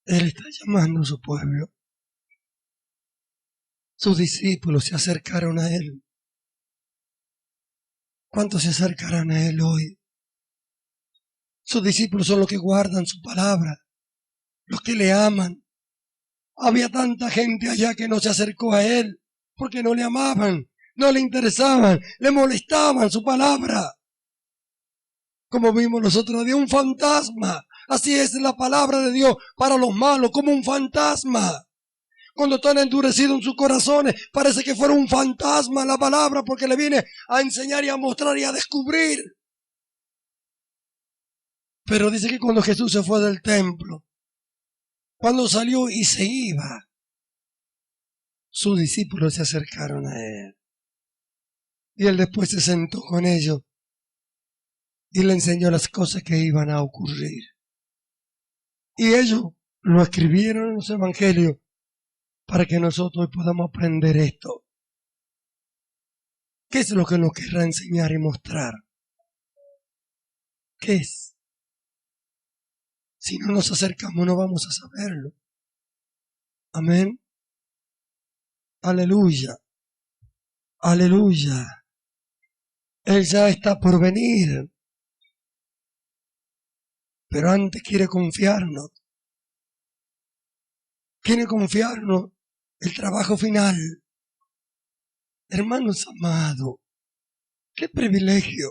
Él está llamando a su pueblo. Sus discípulos se acercaron a Él. ¿Cuántos se acercarán a Él hoy? Sus discípulos son los que guardan su palabra, los que le aman. Había tanta gente allá que no se acercó a Él porque no le amaban, no le interesaban, le molestaban su palabra. Como vimos nosotros, de un fantasma. Así es la palabra de Dios para los malos, como un fantasma. Cuando están endurecidos en sus corazones, parece que fuera un fantasma la palabra, porque le viene a enseñar y a mostrar y a descubrir. Pero dice que cuando Jesús se fue del templo, cuando salió y se iba, sus discípulos se acercaron a Él. Y Él después se sentó con ellos y le enseñó las cosas que iban a ocurrir. Y ellos lo escribieron en los evangelios para que nosotros podamos aprender esto. ¿Qué es lo que nos querrá enseñar y mostrar? ¿Qué es? Si no nos acercamos no vamos a saberlo. Amén. Aleluya. Aleluya. Él ya está por venir. Pero antes quiere confiarnos. Quiere confiarnos el trabajo final. Hermanos amados, qué privilegio.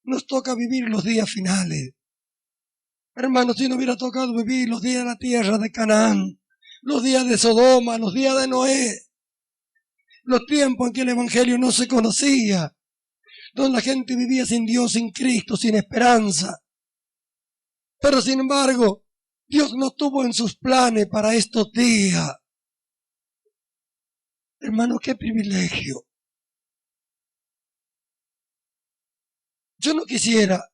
Nos toca vivir los días finales. Hermanos, si no hubiera tocado vivir los días de la tierra de Canaán, los días de Sodoma, los días de Noé, los tiempos en que el evangelio no se conocía, donde la gente vivía sin Dios, sin Cristo, sin esperanza. Pero sin embargo, Dios no tuvo en sus planes para estos días. Hermano, qué privilegio. Yo no quisiera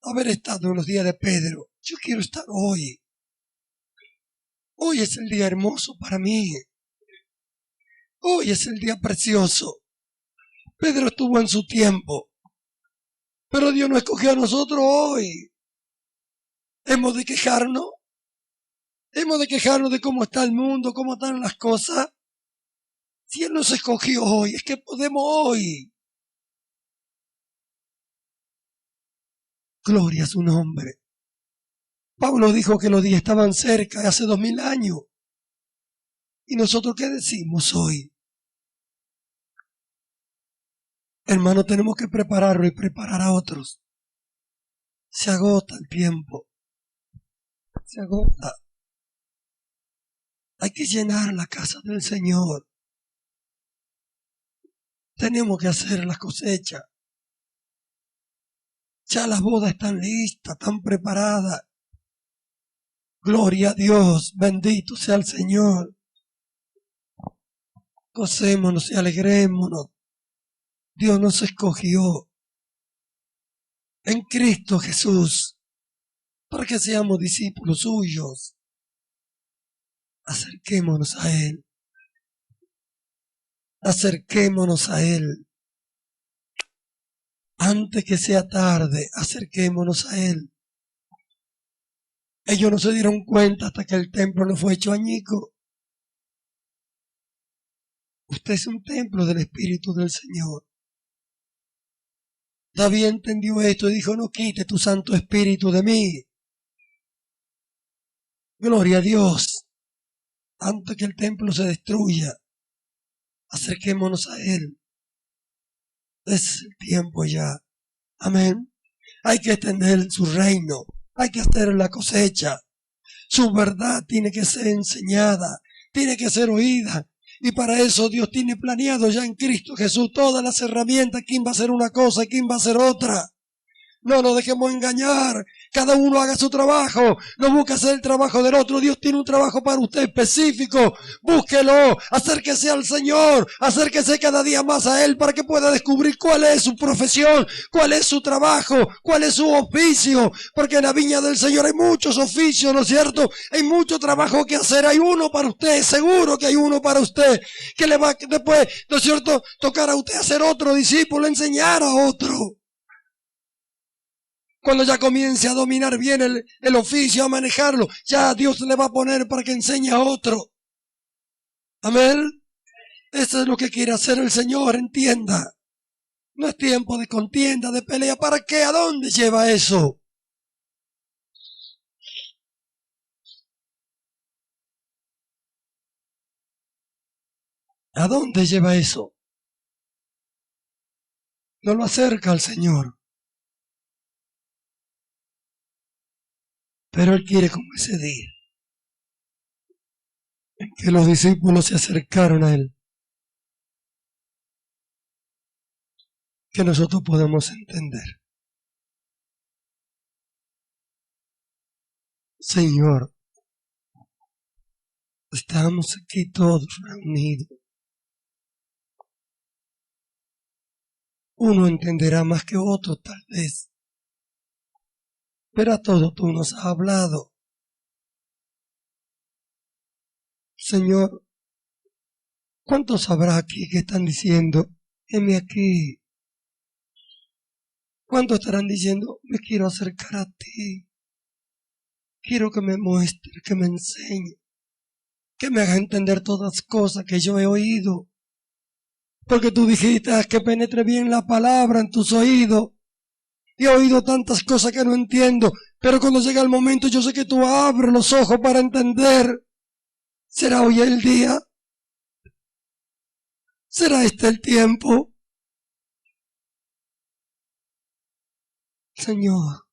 haber estado en los días de Pedro. Yo quiero estar hoy. Hoy es el día hermoso para mí. Hoy es el día precioso. Pedro estuvo en su tiempo, pero Dios nos escogió a nosotros hoy. ¿Hemos de quejarnos? ¿Hemos de quejarnos de cómo está el mundo, cómo están las cosas? Si Él nos escogió hoy, es que podemos hoy. Gloria a su nombre. Pablo dijo que los días estaban cerca, hace 2000 años. ¿Y nosotros qué decimos hoy? Hermano, tenemos que prepararlo y preparar a otros. Se agota el tiempo. Se agota. Hay que llenar la casa del Señor. Tenemos que hacer la cosecha. Ya las bodas están listas, están preparadas. Gloria a Dios, bendito sea el Señor. Gocémonos y alegrémonos. Dios nos escogió en Cristo Jesús para que seamos discípulos suyos. Acerquémonos a Él. Acerquémonos a Él. Antes que sea tarde, acerquémonos a Él. Ellos no se dieron cuenta hasta que el templo no fue hecho añico. Usted es un templo del Espíritu del Señor. David entendió esto y dijo, no quite tu Santo Espíritu de mí. Gloria a Dios. Antes que el templo se destruya, acerquémonos a Él. Es el tiempo ya. Amén. Hay que extender su reino. Hay que hacer la cosecha. Su verdad tiene que ser enseñada. Tiene que ser oída. Y para eso Dios tiene planeado ya en Cristo Jesús todas las herramientas. ¿Quién va a hacer una cosa y quién va a hacer otra? No nos dejemos engañar. Cada uno haga su trabajo. No busque hacer el trabajo del otro. Dios tiene un trabajo para usted específico. Búsquelo. Acérquese al Señor. Acérquese cada día más a Él para que pueda descubrir cuál es su profesión, cuál es su trabajo, cuál es su oficio. Porque en la viña del Señor hay muchos oficios, ¿no es cierto? Hay mucho trabajo que hacer. Hay uno para usted. Seguro que hay uno para usted. Que le va después, ¿no es cierto?, tocar a usted hacer otro discípulo, enseñar a otro. Cuando ya comience a dominar bien el oficio, a manejarlo, ya Dios le va a poner para que enseñe a otro. Amén. Eso es lo que quiere hacer el Señor, entienda. No es tiempo de contienda, de pelea. ¿Para qué? ¿A dónde lleva eso? ¿A dónde lleva eso? No lo acerca al Señor. Pero Él quiere como ese día en que los discípulos se acercaron a Él. Que nosotros podamos entender. Señor, estamos aquí todos reunidos. Uno entenderá más que otro, tal vez. Pero a todos tú nos has hablado. Señor, ¿cuántos habrá aquí que están diciendo, heme aquí? ¿Cuántos estarán diciendo, me quiero acercar a ti? Quiero que me muestres, que me enseñe, que me haga entender todas las cosas que yo he oído. Porque tú dijiste que penetre bien la palabra en tus oídos. Y he oído tantas cosas que no entiendo, pero cuando llega el momento yo sé que tú abres los ojos para entender. ¿Será hoy el día? ¿Será este el tiempo? Señor,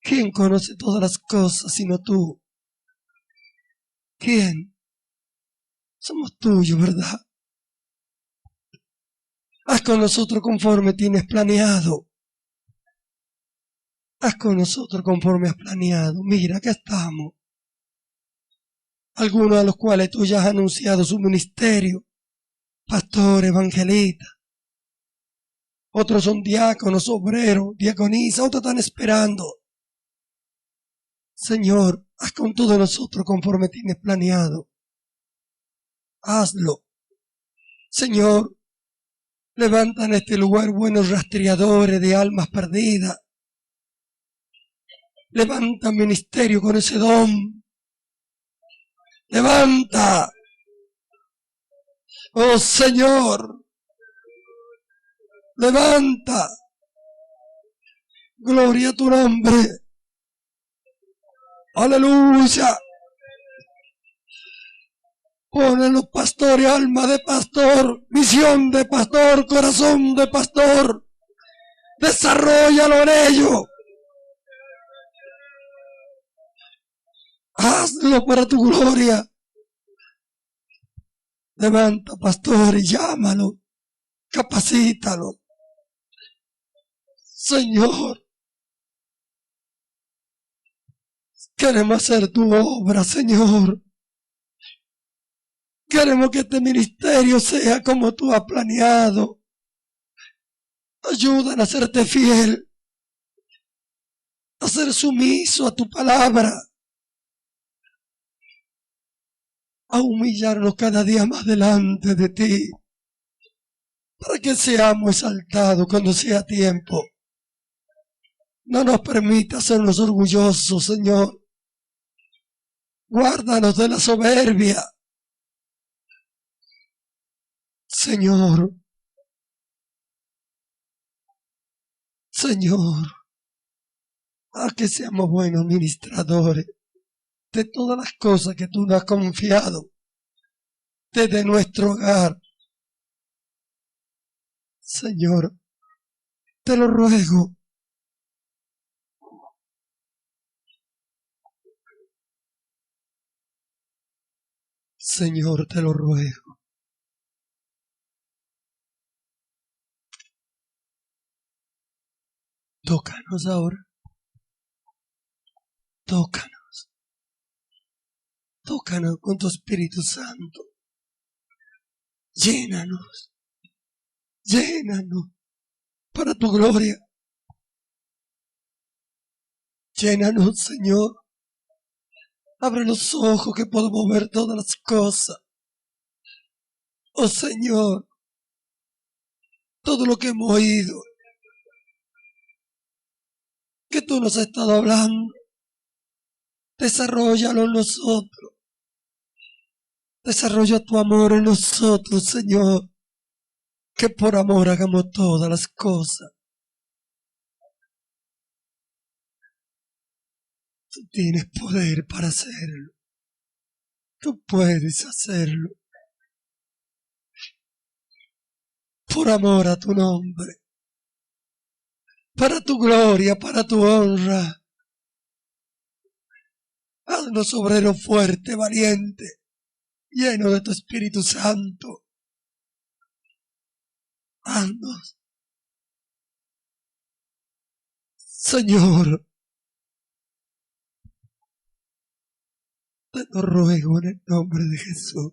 ¿quién conoce todas las cosas sino tú? ¿Quién? Somos tuyos, ¿verdad? Haz con nosotros conforme tienes planeado. Haz con nosotros conforme has planeado. Mira, acá estamos. Algunos de los cuales tú ya has anunciado su ministerio. Pastor, evangelista. Otros son diáconos, obreros, diaconisas. Otros están esperando. Señor, haz con todos nosotros conforme tienes planeado. Hazlo. Señor, levanta en este lugar buenos rastreadores de almas perdidas. Levanta ministerio con ese don. Levanta. Oh Señor. Levanta. Gloria a tu nombre. Aleluya. Pon en los pastores alma de pastor, visión de pastor, corazón de pastor. Desarróllalo en ello. Hazlo para tu gloria. Levanta, pastor, y llámalo. Capacítalo. Señor, queremos hacer tu obra, Señor. Queremos que este ministerio sea como tú has planeado. Ayúdanos a serte fiel, a ser sumiso a tu palabra, a humillarnos cada día más delante de ti, para que seamos exaltados cuando sea tiempo. No nos permita sernos orgullosos, Señor. Guárdanos de la soberbia. Señor, haz que seamos buenos ministradores de todas las cosas que tú nos has confiado, desde nuestro hogar. Señor, te lo ruego. Señor, te lo ruego. Tócanos ahora. Tócanos. Tócanos con tu Espíritu Santo. Llénanos. Llénanos para tu gloria. Llénanos, Señor. Abre los ojos que podamos ver todas las cosas. Oh Señor, todo lo que hemos oído, que tú nos has estado hablando, desarrollalo en nosotros. Desarrolla tu amor en nosotros, Señor. Que por amor hagamos todas las cosas. Tú tienes poder para hacerlo. Tú puedes hacerlo. Por amor a tu nombre. Para tu gloria, para tu honra. Haznos obrero fuerte, valiente, lleno de tu Espíritu Santo. Haznos. Señor, te lo ruego en el nombre de Jesús.